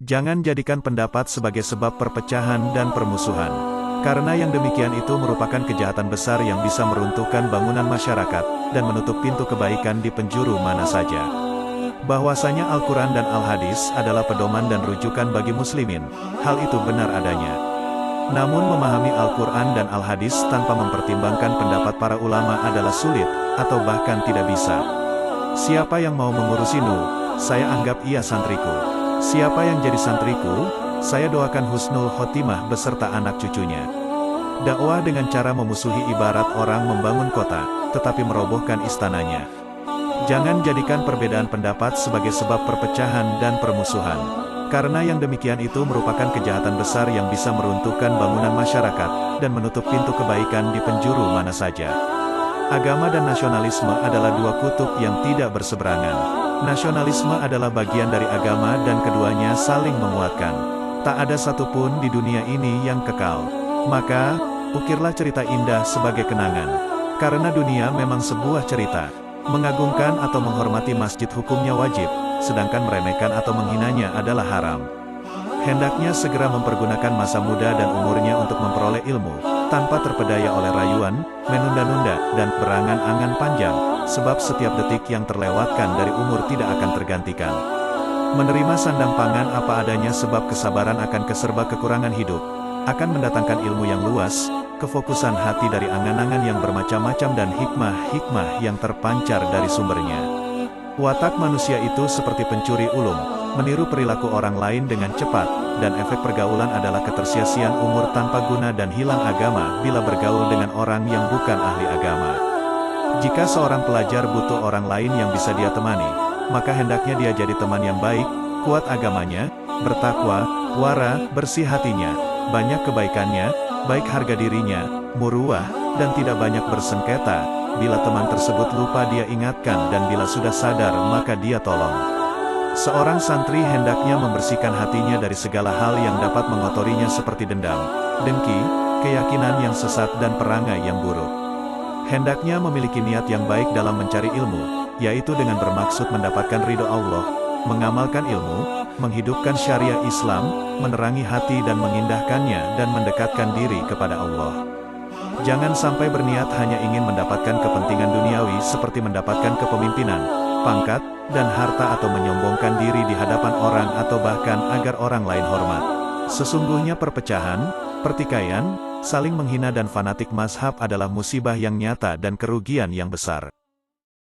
Jangan jadikan pendapat sebagai sebab perpecahan dan permusuhan. Karena yang demikian itu merupakan kejahatan besar yang bisa meruntuhkan bangunan masyarakat, dan menutup pintu kebaikan di penjuru mana saja. Bahwasanya Al-Quran dan Al-Hadis adalah pedoman dan rujukan bagi muslimin, hal itu benar adanya. Namun memahami Al-Quran dan Al-Hadis tanpa mempertimbangkan pendapat para ulama adalah sulit, atau bahkan tidak bisa. Siapa yang mau mengurusi saya anggap ia santriku. Siapa yang jadi santriku, saya doakan husnul khotimah beserta anak cucunya. Dakwah dengan cara memusuhi ibarat orang membangun kota, tetapi merobohkan istananya. Jangan jadikan perbedaan pendapat sebagai sebab perpecahan dan permusuhan. Karena yang demikian itu merupakan kejahatan besar yang bisa meruntuhkan bangunan masyarakat, dan menutup pintu kebaikan di penjuru mana saja. Agama dan nasionalisme adalah dua kutub yang tidak berseberangan. Nasionalisme adalah bagian dari agama dan keduanya saling menguatkan. Tak ada satupun di dunia ini yang kekal. Maka, ukirlah cerita indah sebagai kenangan. Karena dunia memang sebuah cerita. Mengagungkan atau menghormati masjid hukumnya wajib, sedangkan meremehkan atau menghinanya adalah haram. Hendaknya segera mempergunakan masa muda dan umurnya untuk memperoleh ilmu, tanpa terpedaya oleh rayuan, menunda-nunda, dan berangan-angan panjang, sebab setiap detik yang terlewatkan dari umur tidak akan tergantikan. Menerima sandang pangan apa adanya sebab kesabaran akan keserba kekurangan hidup, akan mendatangkan ilmu yang luas, kefokusan hati dari angan-angan yang bermacam-macam dan hikmah-hikmah yang terpancar dari sumbernya. Watak manusia itu seperti pencuri ulung, meniru perilaku orang lain dengan cepat, dan efek pergaulan adalah ketersia-siaan umur tanpa guna dan hilang agama bila bergaul dengan orang yang bukan ahli agama. Jika seorang pelajar butuh orang lain yang bisa dia temani, maka hendaknya dia jadi teman yang baik, kuat agamanya, bertakwa, wara, bersih hatinya, banyak kebaikannya, baik harga dirinya, muruah, dan tidak banyak bersengketa. Bila teman tersebut lupa dia ingatkan, dan bila sudah sadar maka dia tolong. Seorang santri hendaknya membersihkan hatinya dari segala hal yang dapat mengotorinya seperti dendam, dengki, keyakinan yang sesat dan perangai yang buruk. Hendaknya memiliki niat yang baik dalam mencari ilmu, yaitu dengan bermaksud mendapatkan ridho Allah, mengamalkan ilmu, menghidupkan syariah Islam, menerangi hati dan mengindahkannya dan mendekatkan diri kepada Allah. Jangan sampai berniat hanya ingin mendapatkan kepentingan duniawi seperti mendapatkan kepemimpinan, pangkat, dan harta atau menyombongkan diri di hadapan orang atau bahkan agar orang lain hormat. Sesungguhnya perpecahan, pertikaian, saling menghina dan fanatik mazhab adalah musibah yang nyata dan kerugian yang besar.